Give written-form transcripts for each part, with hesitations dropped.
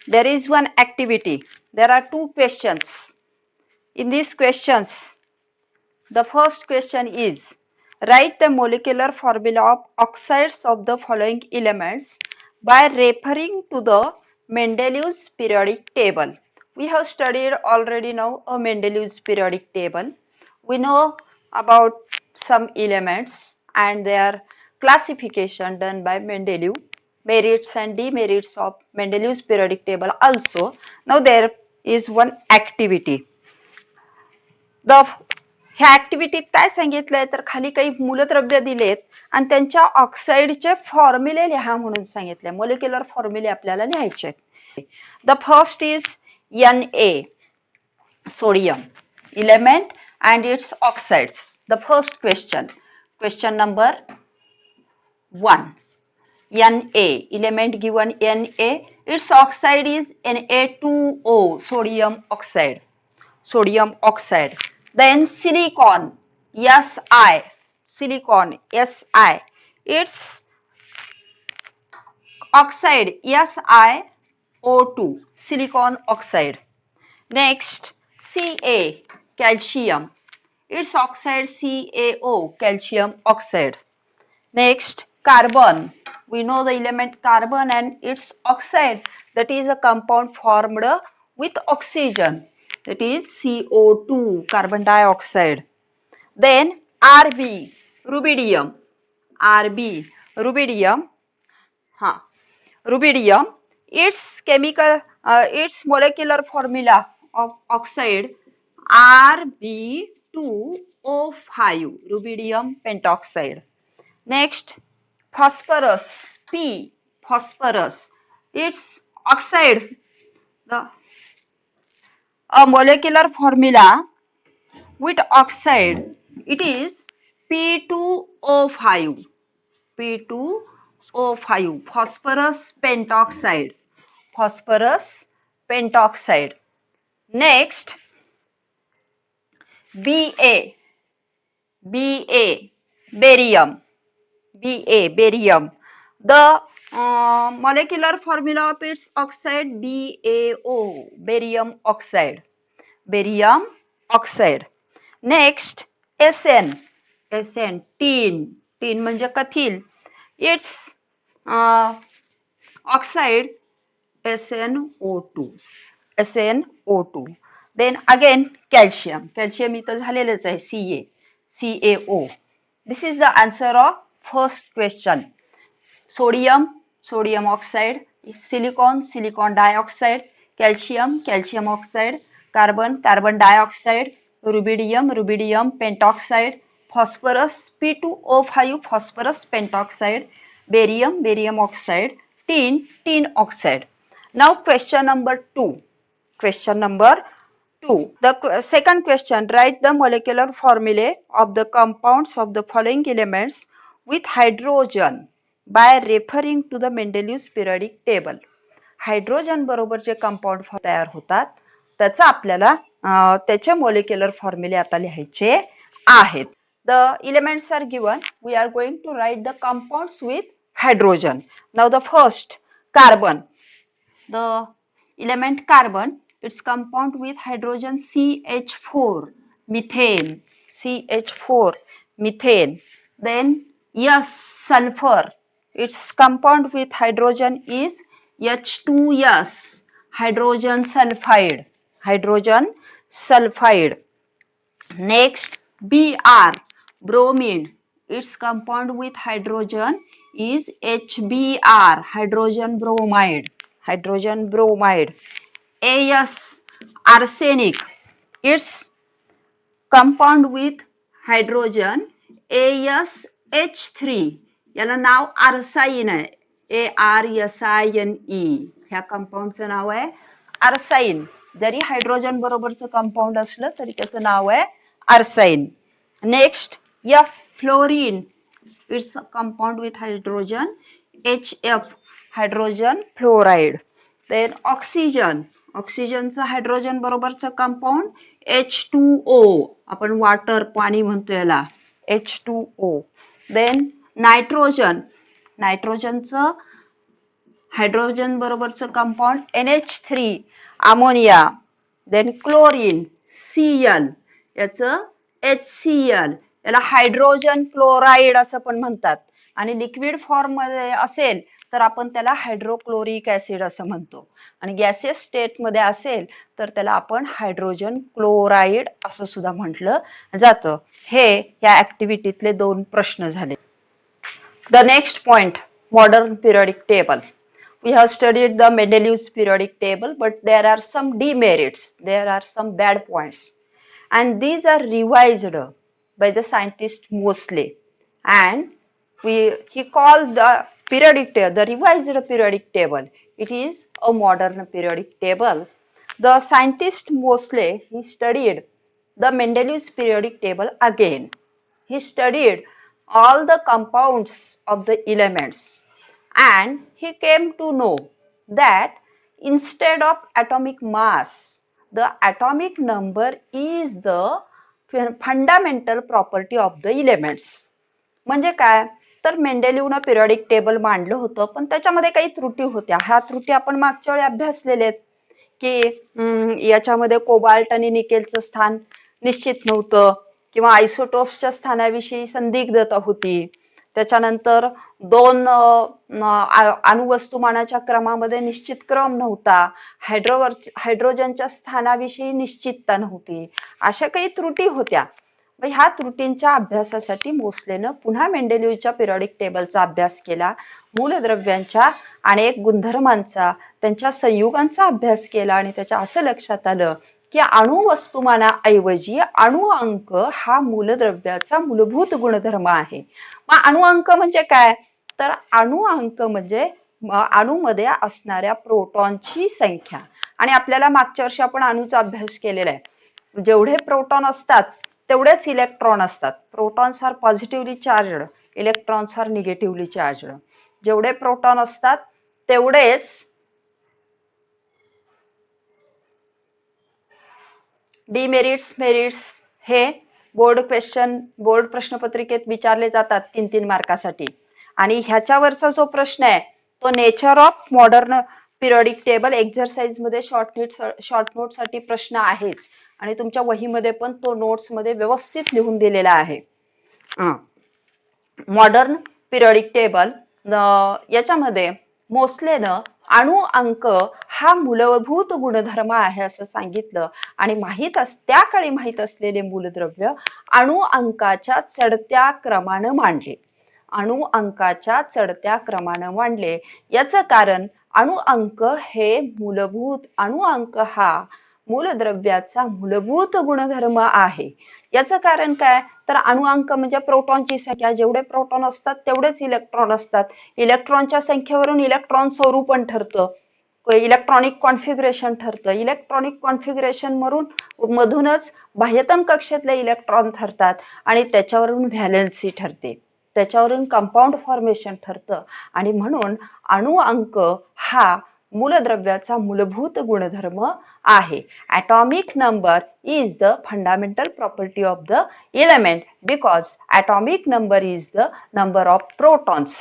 there is one activity. There are two questions. In these questions, the first question is, write the molecular formula of oxides of the following elements by referring to the Mendeleev's periodic table. We have studied already now a Mendeleev's periodic table. We know about some elements and their classification done by Mendeleev, merits and demerits of Mendeleev's periodic table also. Now there is one activity. ह्या ऍक्टिव्हिटीत काय सांगितलंय तर खाली काही मूलद्रव्य दिलेत आणि त्यांच्या ऑक्साईडचे फॉर्म्युले लिहा म्हणून सांगितले. मोलिक्युलर फॉर्म्युले आपल्याला लिहायचे. The first is Na, sodium element and its oxides. The first question, question number 1. Na, element given Na, its oxide is Na2O, sodium oxide. Sodium oxide. Then silicon, Si, silicon, Si, its oxide, SiO2, silicon oxide. Next, Ca, calcium, its oxide CaO, calcium oxide. Next, carbon, we know the element carbon and its oxide, that is a compound formed with oxygen, that is CO2, carbon dioxide. Then Rb, rubidium, rubidium, rubidium, its chemical, its molecular formula of oxide Rb2O5, rubidium pentoxide. Next, phosphorus, P, phosphorus, its oxide, a molecular formula with oxide, it is P2O5, P2O5, phosphorus pentoxide, phosphorus pentoxide. Next, Ba, barium, barium. The molecular formula of its oxide BaO, barium oxide, barium oxide. Next, Sn, tin, tin म्हणजे कथील, its oxide SnO2, SnO2. Then again calcium, calcium इथं झालेलंच आहे CaO. This is the answer of first question. Sodium, sodium oxide, silicon, silicon dioxide, calcium, calcium oxide, carbon, carbon dioxide, rubidium, rubidium pentoxide, phosphorus, P2O5, phosphorus pentoxide, barium, barium oxide, tin, tin oxide. Now question number 2. Question number 2. The second question, write the molecular formulae of the compounds of the following elements with hydrogen by referring to the Mendeleev's periodic table. Hydrogen बरोबर जे compound तयार होतात त्याचा आपल्याला त्याचे molecular फॉर्म्युले आता लिहायचे आहेत. The elements are given. We are going to write the compounds with hydrogen. Now the first, carbon. The element carbon, its compound with hydrogen CH4, methane, CH4, methane. Then yes, sulfur, its compound with hydrogen is H2S, hydrogen sulfide, hydrogen sulfide. Next, Br, bromine, its compound with hydrogen is HBr, hydrogen bromide, hydrogen bromide. As, arsenic, its compound with hydrogen AsH3, याला नाव आर्साईन आहे, ARSINE, ह्या कंपाऊंडचं नाव आहे आर्साईन. जरी hydrogen बरोबरचं compound असलं तरी त्याचं नाव आहे arsine. Next, F, fluorine, it's compound with hydrogen HF, hydrogen fluoride. Then oxygen, ऑक्सिजनचं हायड्रोजन बरोबरचं कंपाऊंड H2O, आपण वॉटर पाणी म्हणतो याला H2O. देन नायट्रोजन, नायट्रोजनचं हायड्रोजन बरोबरचं compound NH3 ammonia, then chlorine Cl, याचं HCl, याला हायड्रोजन क्लोराईड असं पण म्हणतात. आणि लिक्विड फॉर्म मध्ये असेल तर आपण त्याला हायड्रोक्लोरिक ऍसिड असं म्हणतो. आणि गॅसियस स्टेट मध्ये असेल तर त्याला आपण हायड्रोजन क्लोराईड असं सुद्धा म्हटलं जातं. हे या ऍक्टिव्हिटीतले 2 प्रश्न झाले. The next point, modern periodic table. We have studied the Mendeleev's periodic table, but there are some demerits, there are some bad points, and these are revised by the scientist Moseley, and he called the periodic table, the revised periodic table, it is a modern periodic table. The scientist Moseley, he studied the Mendeleev's periodic table again. He studied all the compounds of the elements, and he came to know that instead of atomic mass, the atomic number is the fundamental property of the elements. म्हणजे काय, तर मेंडेलिव्हनं periodic table मांडलं होतं, पण त्याच्यामध्ये काही त्रुटी होत्या. ह्या त्रुटी आपण मागच्या वेळी अभ्यासलेले आहेत की याच्यामध्ये कोबाल्ट आणि निकेलचं स्थान निश्चित नव्हतं, किंवा आयसोटोप्सच्या स्थानाविषयी संदिग्धता होती. त्याच्यानंतर 2 अणुवस्तुमानाच्या क्रमामध्ये निश्चित क्रम नव्हता. हायड्रोजनच्या स्थानाविषयी निश्चितता नव्हती. अशा काही त्रुटी होत्या. ह्या त्रुटींच्या अभ्यासासाठी मोसलेनं पुन्हा मेंडेलिव्हच्या पिरियडिक टेबलचा अभ्यास केला. मूलद्रव्यांच्या अनेक गुणधर्मांचा, त्यांच्या संयुगांचा अभ्यास केला आणि त्याच्या असं लक्षात आलं की अणुवस्तुमानाऐवजी अणुअंक हा मूलद्रव्याचा मूलभूत गुणधर्म आहे. मग अणुअंक म्हणजे काय, तर अणुअंक म्हणजे अणुमध्ये असणाऱ्या प्रोटॉनची संख्या. आणि आपल्याला मागच्या वर्षी आपण अणुचा अभ्यास केलेला आहे. जेवढे प्रोटॉन असतात तेवढेच इलेक्ट्रॉन असतात. Protons are positively charged, electrons are negatively charged. जेवढे प्रोटॉन असतात तेवढेच डिमेरिट्स मेरिट्स हे बोर्ड प्रश्नपत्रिकेत विचारले जातात 3-3 मार्कासाठी. आणि ह्याच्यावरचा जो प्रश्न आहे तो nature of modern periodic table exercise मध्ये शॉर्ट नोट साठी प्रश्न आहेच, आणि तुमच्या वहीमध्ये पण तो नोट्स मध्ये व्यवस्थित लिहून दिलेला आहे. मॉडर्न पिरियडिक टेबल याच्यामध्ये मोसलेनं अणुअंक हा मूलभूत गुणधर्म आहे असं सांगितलं. आणि त्या काळी माहित असलेले मूलद्रव्य अणुअंकाच्या चढत्या क्रमानं मांडले. अणुअंकाच्या चढत्या क्रमानं मांडले याचं कारण अणुअंक हा मूलद्रव्याचा मूलभूत गुणधर्म आहे. याचं कारण काय, तर अणुअंक म्हणजे प्रोटॉनची संख्या. जेवढे प्रोटॉन असतात तेवढेच इलेक्ट्रॉन असतात. इलेक्ट्रॉनच्या संख्येवरून इलेक्ट्रॉन स्वरूपण ठरतं, इलेक्ट्रॉनिक कॉन्फिगरेशन ठरतं. इलेक्ट्रॉनिक कॉन्फिगरेशन मधूनच बाह्यतम कक्षेतले इलेक्ट्रॉन ठरतात आणि त्याच्यावरून व्हॅलेन्सी ठरते, त्याच्यावरून कंपाऊंड फॉर्मेशन ठरतं. आणि म्हणून अणुअंक हा मूलद्रव्याचा मूलभूत गुणधर्म आहे. atomic number is the fundamental property of the element because atomic number is the number of protons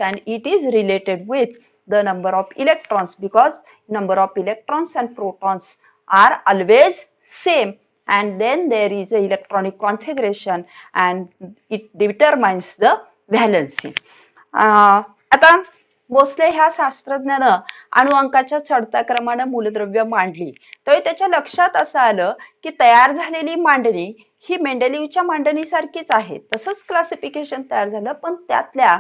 and it is related with the number of electrons because number of electrons and protons are always same, and then there is a electronic configuration and it determines the valency. आता मोसले ह्या शास्त्रज्ञानं अणुअंकाच्या चढत्या क्रमानं मूलद्रव्य मांडली, तर त्याच्या लक्षात असं आलं की तयार झालेली मांडणी ही मेंडेलिव्हच्या मांडणीसारखीच आहे. तसंच क्लासिफिकेशन तयार झालं, पण त्यातल्या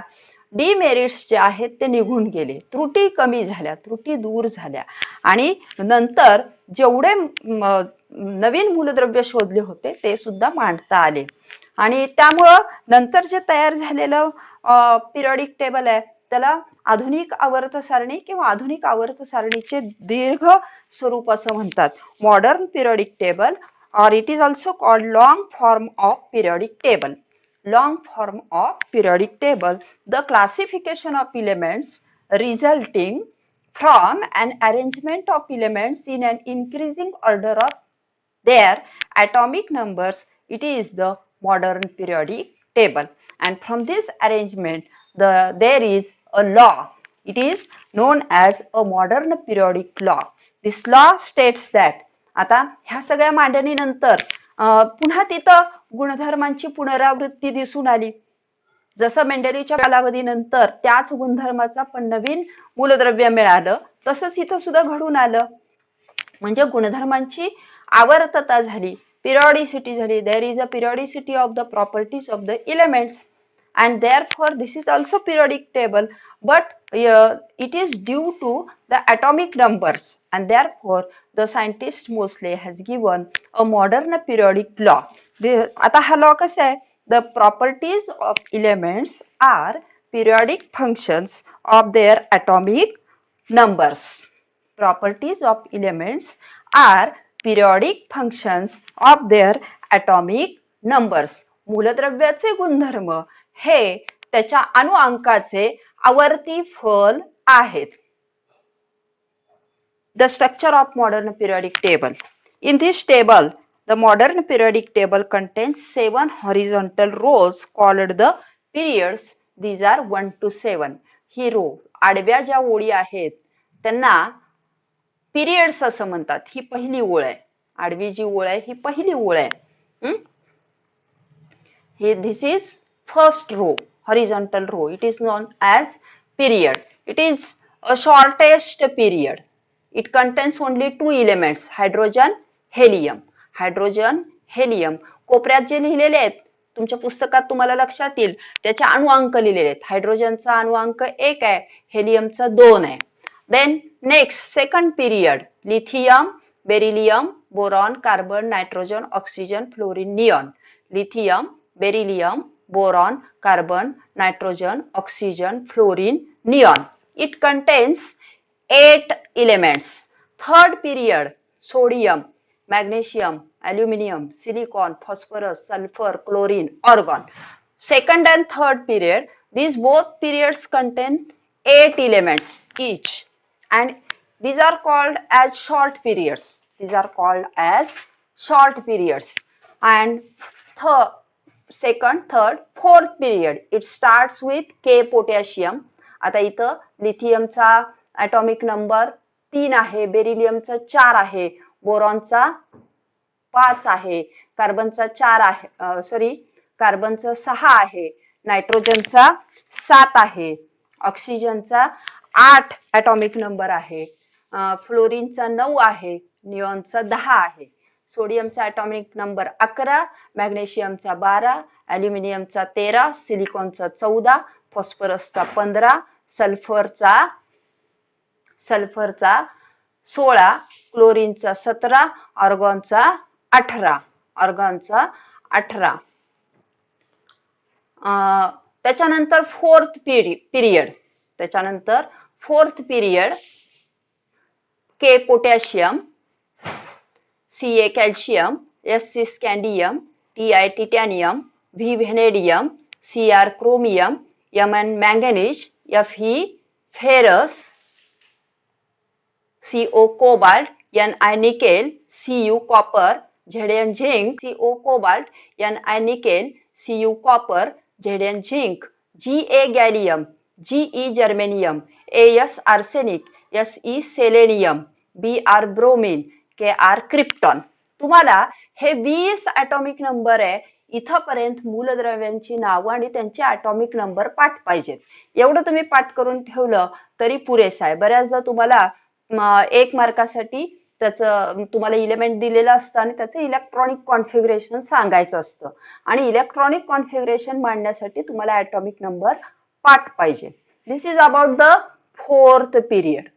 डिमेरिट्स जे आहेत ते निघून गेले, त्रुटी कमी झाल्या, त्रुटी दूर झाल्या. आणि नंतर जेवढे नवीन मूलद्रव्य शोधले होते ते सुद्धा मांडता आले. आणि त्यामुळं नंतर जे तयार झालेलं पिरियडिक टेबल आहे त्याला आधुनिक आवर्त सारणी किंवा आधुनिक आवर्त सारणीचे दीर्घ स्वरूप असं म्हणतात, modern periodic table, or it is also called long form of periodic table. Long form of periodic table, the classification of elements resulting from an arrangement of elements in an increasing order of their atomic numbers, it is the modern periodic table. And from this arrangement there is a law It is known as a modern periodic law. This law states that आता ह्या सगळ्या मांडणीनंतर पुन्हा तिथं गुणधर्मांची पुनरावृत्ती दिसून आली. जसं मेंडेलीच्या कालावधीनंतर त्याच गुणधर्माचा पण नवीन मूलद्रव्य मिळालं तसंच इथं सुद्धा घडून आलं. म्हणजे गुणधर्मांची आवर्तता झाली, पिरियॉडिसिटी झाली. There is a periodicity of the properties of the elements and therefore this is also periodic table, but it is due to the atomic numbers and therefore the scientist Moseley has given a modern periodic law. आता हा law कसा आहे? The properties of elements are periodic functions of their atomic numbers. Properties of elements are periodic functions of their atomic numbers. मूलद्रव्याचे गुणधर्म हे त्याच्या अणुअंकाचे आवर्ती फल आहेत. The structure of modern periodic table. In this table, the modern periodic table contains 7 horizontal rows called the periods. These are 1 to 7. He row आडव्या ज्या ओळी आहेत त्यांना पिरियड्स असं म्हणतात. ही पहिली ओळ आहे. आडवी जी ओळ आहे ही पहिली ओळ आहे. This is first row, horizontal row. It is known as period. It is a shortest period. It contains only 2 elements, hydrogen, helium. Hydrogen, helium. कोपऱ्यात जे लिहिलेले आहेत तुमच्या पुस्तकात तुम्हाला लक्षात येईल त्याचे अणुअंक लिहिलेले आहेत. हायड्रोजनचा अणुअंक 1 आहे, हेलियमचा 2 आहे. Then next, second period, lithium, beryllium, boron, carbon, nitrogen, oxygen, fluorine, neon. Lithium, beryllium, boron, carbon, nitrogen, oxygen, fluorine, neon. It contains 8 elements. Third period, sodium, magnesium, aluminum, silicon, phosphorus, sulfur, chlorine, argon. Second and third period, these both periods contain 8 elements each, and these are called as short periods. These are called as short periods. And second, third, fourth period, it starts with K potassium. आता इथं लिथियमचा atomic number 3 आहे, बेरिलियमचा 4 आहे, बोरॉनचा 5 आहे, कार्बनचा 4 आहे, कार्बनचा 6 आहे, नायट्रोजनचा 7 आहे, ऑक्सिजनचा 8 atomic number आहे, फ्लोरीनचा 9 आहे, निऑनचा 10 आहे. सोडियमचा atomic number 11, मॅग्नेशियमचा 12, ॲल्युमिनियमचा 13, सिलिकॉनचा 14, फॉस्फरसचा 15, सल्फरचा 16, क्लोरीनचा 17, आर्गॉनचा 18. त्याच्यानंतर fourth period, K potassium, Ca calcium, Sc scandium, Ti titanium, V vanadium, Cr chromium, Mn manganese, Fe ferrous, Co cobalt, Ni nickel, Cu copper, Zn zinc, Co cobalt, Ni nickel, Cu copper, Zn zinc, Ga gallium, Ge germanium, As arsenic, Se selenium, Br bromine, Kr krypton. तुम्हाला हे 20 atomic number आहे. इथपर्यंत मूलद्रव्यांची नावं आणि त्यांचे atomic number पाठ पाहिजेत. एवढं तुम्ही पाठ करून ठेवलं तरी पुरेसं आहे. बऱ्याचदा तुम्हाला 1 मार्कासाठी त्याचं तुम्हाला इलेमेंट दिलेलं असतं आणि त्याचं इलेक्ट्रॉनिक कॉन्फिगरेशन सांगायचं असतं आणि इलेक्ट्रॉनिक कॉन्फिगरेशन मांडण्यासाठी तुम्हाला atomic number पाठ पाहिजे. This is about the fourth period.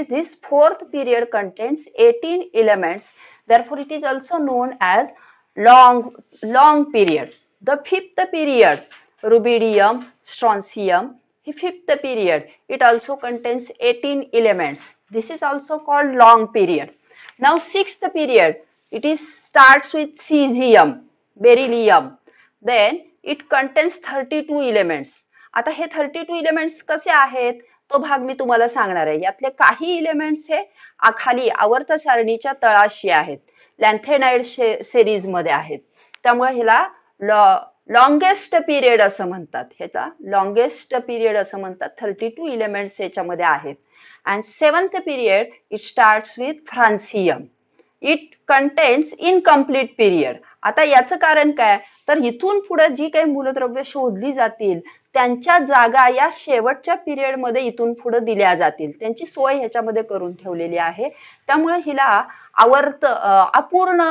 This fourth period contains 18 elements. Therefore, it is also known as long period. The fifth period, rubidium, strontium. The fifth period, it also contains 18 elements. This is also called long period. Now, sixth period, it starts with cesium, beryllium. Then it contains 32 elements. आता हे 32 elements कसे आहेत तो भाग मी तुम्हाला सांगणार आहे. यातले काही एलिमेंट्स हे खाली आवर्त सारणीच्या तळाशी आहेत, लॅन्थेनाइड सिरीज मध्ये आहेत. त्यामुळे ह्याला लॉंगेस्ट पिरियड असं म्हणतात, ह्याचा लॉंगेस्ट पिरियड असं म्हणतात. 32 एलिमेंट्स याच्यामध्ये आहेत. And 7th period it starts with francium. It contains incomplete period. आता याचं कारण काय, तर इथून पुढे जी काही मूलद्रव्य शोधली जातील त्यांच्या जागा या शेवटच्या पिरियड मध्ये इथून पुढे दिल्या जातील. त्यांची सोय ह्याच्यामध्ये करून ठेवलेली आहे. त्यामुळे हिला आवर्त अपूर्ण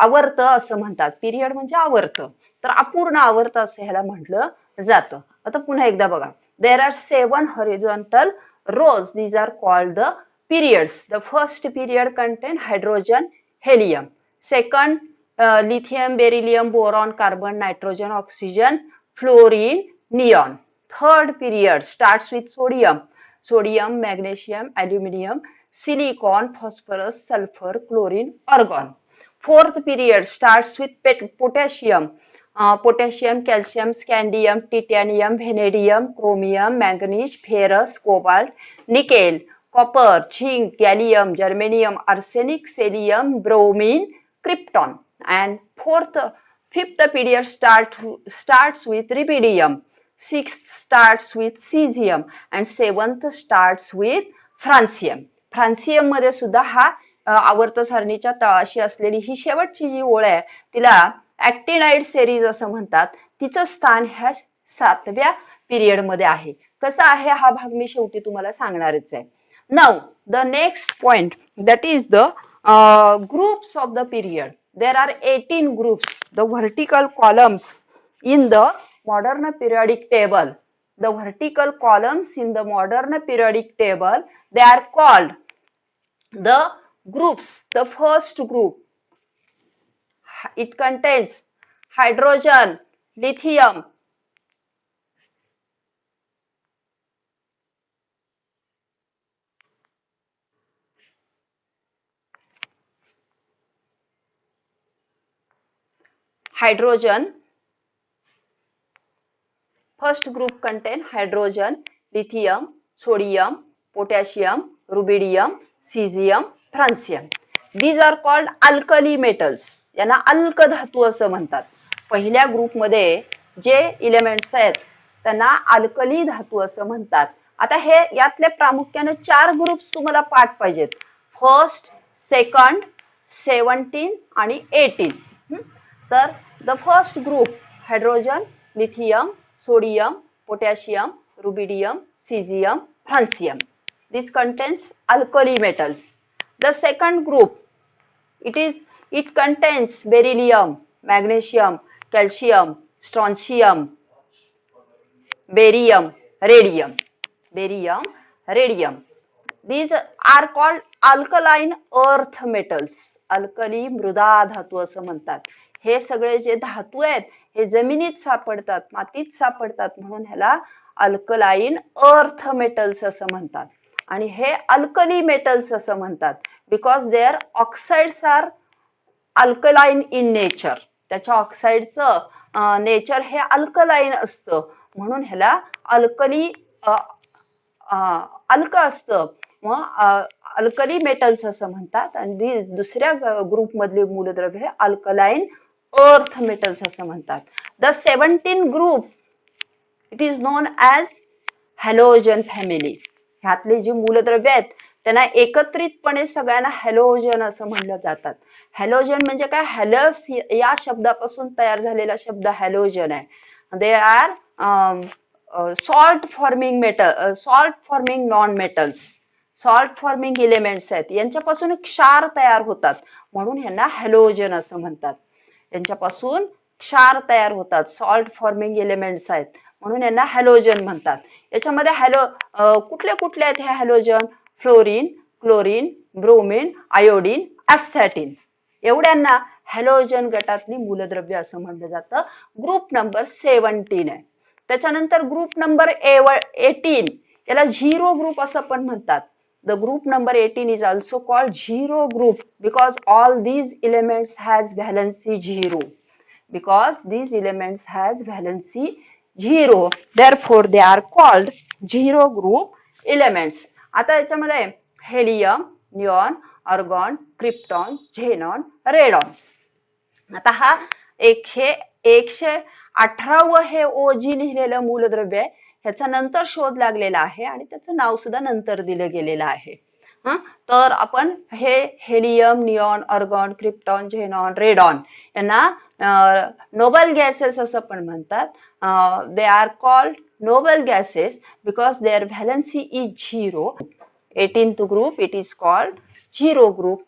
आवर्त असं म्हणतात. पिरियड म्हणजे आवर्त, तर अपूर्ण आवर्त असं ह्याला म्हटलं जातं. आता पुन्हा एकदा बघा. There are 7 horizontal rows. These are called the periods. The first period contain hydrogen, helium. Second, lithium, beryllium, boron, carbon, nitrogen, oxygen, fluorine, neon. Third period starts with sodium, sodium, magnesium, aluminium, silicon, phosphorus, sulfur, chlorine, argon. Fourth period starts with potassium, potassium, calcium, scandium, titanium, vanadium, chromium, manganese, ferrous, cobalt, nickel, copper, zinc, gallium, germanium, arsenic, cesium, bromine, krypton. And fifth period starts with rubidium, sixth starts with cesium, and seventh starts with francium. फ्रान्सियम मध्ये सुद्धा हा आवर्त सारणीच्या तळाशी असलेली ही शेवटची जी ओळ आहे तिला ऍक्टिनाइड सेरीज असं म्हणतात. तिचं स्थान ह्या 7व्या पिरियड मध्ये आहे. कसा आहे हा भाग मी शेवटी तुम्हाला सांगणारच आहे. Now the next point, that is the groups of the period. There are 18 groups. The vertical columns in the modern periodic table, the vertical columns in the modern periodic table, they are called the groups. The first group, it contains hydrogen, lithium, first group contain hydrogen, lithium, sodium, potassium, rubidium, cesium, francium. These are called alkali metals. यांना अल्क धातू असं म्हणतात. पहिल्या ग्रुपमध्ये जे elements आहेत त्यांना alkali धातू असं म्हणतात. आता हे यातले प्रामुख्याने 4 ग्रुप्स तुम्हाला पाठ पाहिजेत. फर्स्ट, सेकंड, 17 आणि 18. तर the first group hydrogen, lithium, sodium, potassium, rubidium, cesium, francium. This contains alkali metals. The second group, it contains beryllium, magnesium, calcium, strontium, barium, radium. These are called alkaline earth metals. Alkali मृदा धातू असं म्हणतात. हे सगळे जे धातू आहेत हे जमिनीत सापडतात, मातीत सापडतात, म्हणून ह्याला अल्कलाइन अर्थ मेटल्स असं म्हणतात. आणि हे अल्कली मेटल्स असं म्हणतात because their oxides are alkaline in nature. त्याच्या ऑक्साइडचं नेचर हे अल्कलाइन असतं, म्हणून ह्याला अल्कली अल्क असतं, मग अल्कली मेटल्स असं म्हणतात. आणि दुसऱ्या ग्रुप मधले मूलद्रव्य हे अल्कलाइन अर्थ मेटल्स असं म्हणतात. The 17 group, it is known as halogen family. ह्यातले जे मूलद्रव्य आहेत त्यांना एकत्रितपणे सगळ्यांना हॅलोजन असं म्हणलं जातात. हॅलोजन म्हणजे काय, हॅलस या शब्दापासून तयार झालेला शब्द हॅलोजन आहे. They are salt forming metal, salt forming non metals, salt forming elements आहेत. यांच्यापासून क्षार तयार होतात म्हणून ह्यांना हॅलोजन असं म्हणतात. यांच्यापासून क्षार तयार होतात, सॉल्ट फॉर्मिंग एलिमेंट्स आहेत म्हणून यांना हॅलोजन म्हणतात. याच्यामध्ये कुठले कुठले आहेत हे halogen, fluorine, chlorine, bromine, iodine, astatine, एवढ्यांना हॅलोजन गटातली मूलद्रव्य असं म्हटलं जातं. ग्रुप नंबर 17 आहे. त्याच्यानंतर ग्रुप नंबर 18 याला झिरो ग्रुप असं पण म्हणतात. The group number 18 is also called zero group because all these elements has valency 0. Because these elements has valency 0, therefore they are called zero group elements. आता याच्यामध्ये helium, neon, argon, krypton, xenon, radon. आता हा 118वं हे OG लिहिलेलं मूलद्रव्य आहे. ह्याचा नंतर शोध लागलेला आहे आणि त्याचं नाव सुद्धा नंतर दिलं गेलेलं आहे. तर आपण हे helium, neon, अर्गॉन, krypton, xenon, radon यांना नोबल गॅसेस असं पण म्हणतात. They are called noble gases because their valency is 0. 18th group it is called 0 group.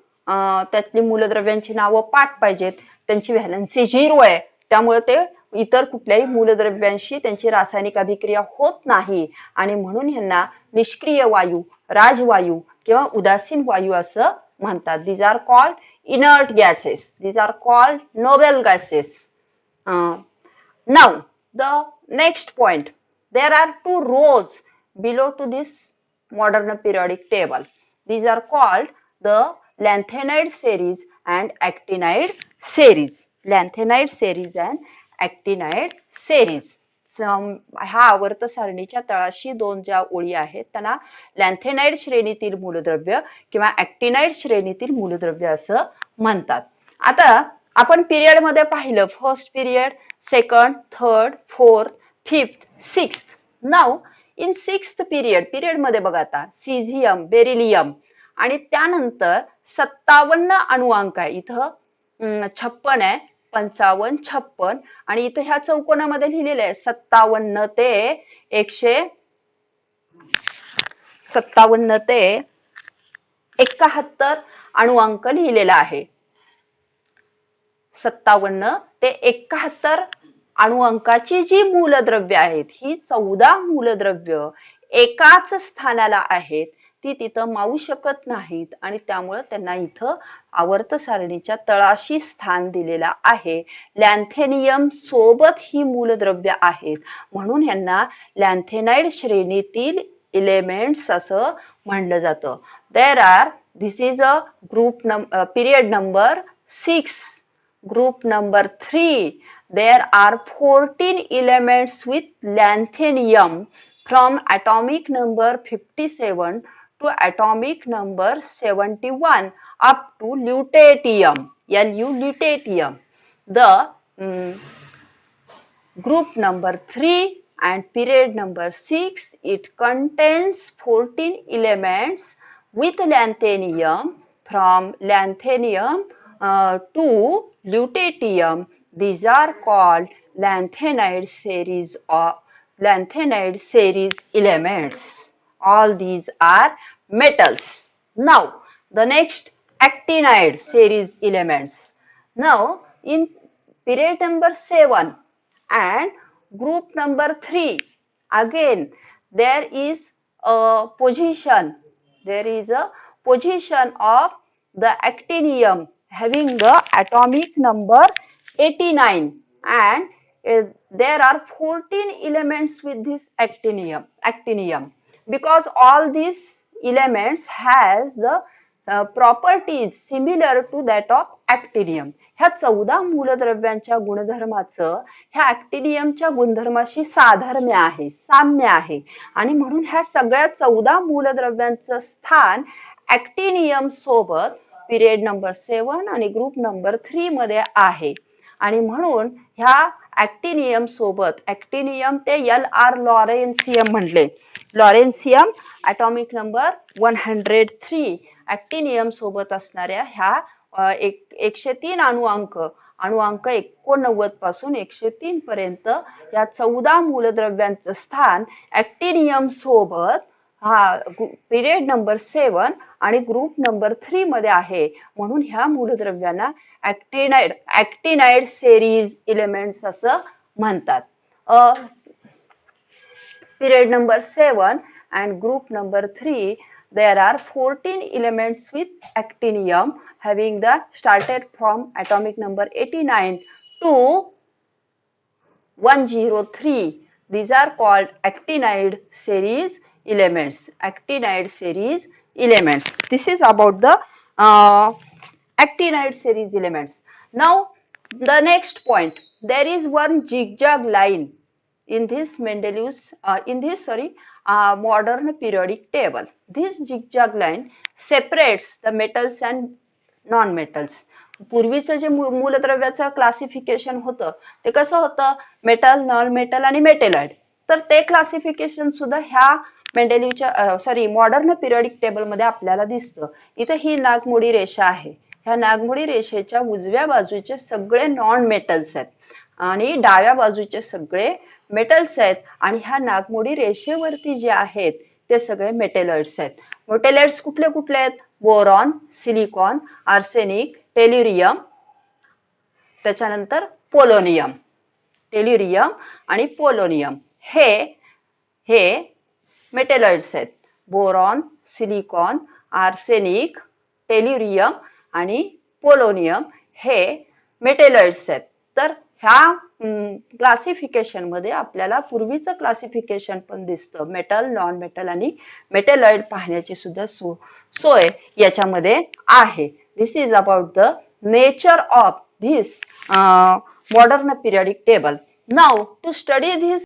त्यातली मूलद्रव्यांची नावं पाठ पाहिजेत. त्यांची व्हॅलेन्सी 0 आहे, त्यामुळे ते इतर कुठल्याही मूलद्रव्यांशी त्यांची रासायनिक अभिक्रिया होत नाही आणि म्हणून ह्यांना निष्क्रिय वायू, राजवायू किंवा उदासीन वायू असं म्हणतात. These are called inert gases. These are called noble gases. Now the next point. There are two rows below to this modern periodic table. These are called the lanthanide series and actinide series. Lanthanide series and actinide series. ह्या आवर्त सारणीच्या तळाशी दोन ज्या ओळी आहेत त्यांना लॅन्थेनाइड श्रेणीतील मूलद्रव्य किंवा ऍक्टिनाइड श्रेणीतील मूलद्रव्य असं म्हणतात. आता आपण पिरियड मध्ये पाहिलं first period, second, third, fourth, fifth, sixth. Now in sixth period मध्ये बघा आता सीझियम, बेरिलियम आणि त्यानंतर 57 अणुअंक आहे. इथं 56 आहे, 55, 56 आणि इथं ह्या चौकोनामध्ये लिहिलेलं आहे 57 ते 71 अणुअंक लिहिलेला आहे. 57 ते 71 अणुअंकाची जी मूलद्रव्य आहेत ही 14 मूलद्रव्य एकाच स्थानाला आहेत, ती तिथं मावू शकत नाहीत आणि त्यामुळे त्यांना इथं आवर्त सारणीच्या तळाशी स्थान दिलेलं आहे. लॅन्थेनियम सोबत ही मूलद्रव्य आहेत म्हणून ह्यांना लॅन्थेनाइड श्रेणीतील एलिमेंट्स असं म्हणलं जातं. This is a group period number 6. Group number 3, there are 14 elements with lanthanum from atomic number 57 to atomic number 71 up to lutetium, Lu lutetium. The group number 3 and period number 6, it contains 14 elements with lanthanum from lanthanum to lutetium. These are called lanthanide series or lanthanide series elements. All these are metals. Now the next actinide series elements. Now in period number 7 and group number 3, again there is a position. There is a position of the actinium having the atomic number 89 and there are 14 elements with this actinium because all these elements has the properties similar to that of actinium. ह्या 14 मूलद्रव्यांच्या गुणधर्माचं ह्या ऍक्टिनियमच्या गुणधर्माशी साधर्म्य आहे, साम्य आहे आणि म्हणून ह्या सगळ्या 14 मूलद्रव्यांचं स्थान ऍक्टिनियम सोबत पिरियड नंबर 7 आणि ग्रुप नंबर 3 मध्ये आहे आणि म्हणून ह्या ऍक्टिनियम सोबत ऍक्टिनियम ते LR लॉरेन्सियम म्हणले. लॉरेन्सियम atomic नंबर 103 ऍक्टिनियम सोबत असणाऱ्या ह्या 103 अणुअंक 89 पासून 103 पर्यंत या 14 मूलद्रव्यांचं स्थान ऍक्टिनियम सोबत हा पिरियड नंबर 7 आणि ग्रुप नंबर 3 मध्ये आहे म्हणून ह्या मूलद्रव्यांना ऍक्टिनाइड सेरीज एलिमेंट्स असं म्हणतात. Period number 7 and group number 3, there are 14 elements with actinium having the started from atomic number 89 to 103. These are called actinide series elements. Actinide series elements. This is about the actinide series elements. Now the next point, there is one zigzag line in this modern periodic table. This zigzag line separates the metals and non-metals. पूर्वीचं जे मूलद्रव्याचं classification होतं ते कसं होतं, metal, non metal आणि metalloid. तर ते classification सुद्धा ह्या मेंडेलिव्हच्या मॉडर्न पिरियडिक टेबल मध्ये आपल्याला दिसतं. इथे ही नागमोडी रेषा आहे. ह्या नागमोडी रेषेच्या उजव्या बाजूचे सगळे नॉन मेटल्स आहेत आणि डाव्या बाजूचे सगळे मेटल्स आहेत आणि ह्या नागमोडी रेषेवरती जे आहेत ते सगळे मेटेलॉइड्स आहेत. मेटेलॉइड्स कुठले कुठले आहेत? बोरॉन, सिलिकॉन, आर्सेनिक, टेल्युरियम, त्याच्यानंतर पोलोनियम. टेल्युरियम आणि पोलोनियम हे मेटेलॉइड्स आहेत. बोरॉन, सिलिकॉन, आर्सेनिक, टेल्युरियम आणि पोलोनियम हे मेटेलॉइड्स आहेत. तर ह्या क्लासिफिकेशन मध्ये आपल्याला पूर्वीचं क्लासिफिकेशन पण दिसतं. मेटल, नॉन मेटल आणि मेटेलॉइड पाहण्याची सुद्धा सोय याच्यामध्ये आहे. This is about the nature of this modern periodic table. Now to study this